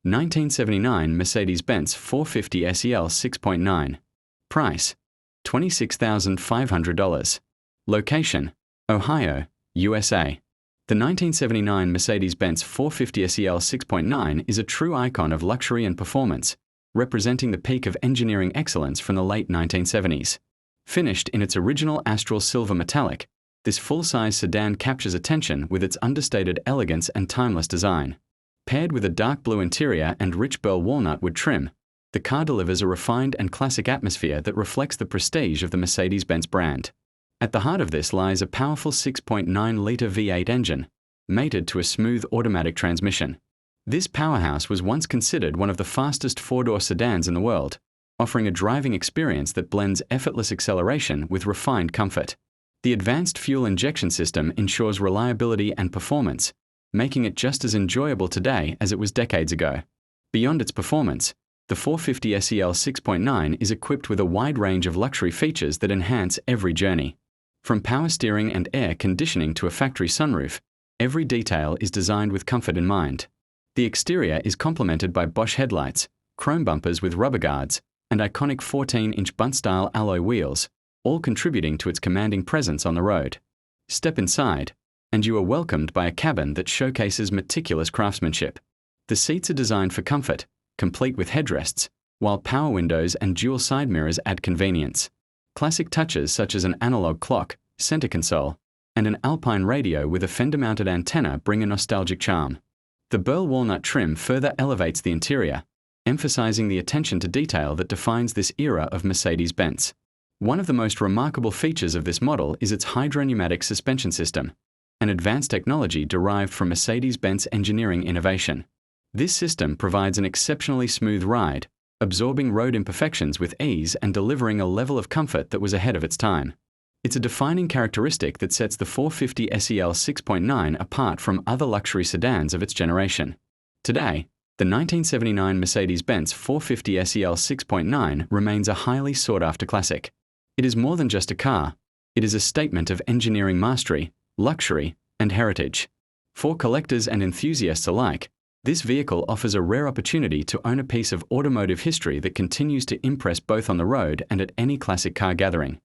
1979 Mercedes-Benz 450 SEL 6.9. Price: $26,500. Location: Ohio, USA. The 1979 Mercedes-Benz 450 SEL 6.9 is a true icon of luxury and performance, representing the peak of engineering excellence from the late 1970s. Finished in its original Astral Silver metallic, this full-size sedan captures attention with its understated elegance and timeless design. Paired with a dark blue interior and rich burl walnut wood trim, the car delivers a refined and classic atmosphere that reflects the prestige of the Mercedes-Benz brand. At the heart of this lies a powerful 6.9-litre V8 engine, mated to a smooth automatic transmission. This powerhouse was once considered one of the fastest four-door sedans in the world, offering a driving experience that blends effortless acceleration with refined comfort. The advanced fuel injection system ensures reliability and performance, making it just as enjoyable today as it was decades ago. Beyond its performance, the 450 SEL 6.9 is equipped with a wide range of luxury features that enhance every journey. From power steering and air conditioning to a factory sunroof, every detail is designed with comfort in mind. The exterior is complemented by Bosch headlights, chrome bumpers with rubber guards, and iconic 14-inch bunt-style alloy wheels, all contributing to its commanding presence on the road. Step inside, and you are welcomed by a cabin that showcases meticulous craftsmanship. The seats are designed for comfort, complete with headrests, while power windows and dual side mirrors add convenience. Classic touches such as an analog clock, center console, and an Alpine radio with a fender-mounted antenna bring a nostalgic charm. The burl walnut trim further elevates the interior, emphasizing the attention to detail that defines this era of Mercedes-Benz. One of the most remarkable features of this model is its hydropneumatic suspension system, an advanced technology derived from Mercedes-Benz engineering innovation. This system provides an exceptionally smooth ride, absorbing road imperfections with ease and delivering a level of comfort that was ahead of its time. It's a defining characteristic that sets the 450 SEL 6.9 apart from other luxury sedans of its generation. Today, the 1979 Mercedes-Benz 450 SEL 6.9 remains a highly sought-after classic. It is more than just a car. It is a statement of engineering mastery, luxury, and heritage. For collectors and enthusiasts alike, this vehicle offers a rare opportunity to own a piece of automotive history that continues to impress both on the road and at any classic car gathering.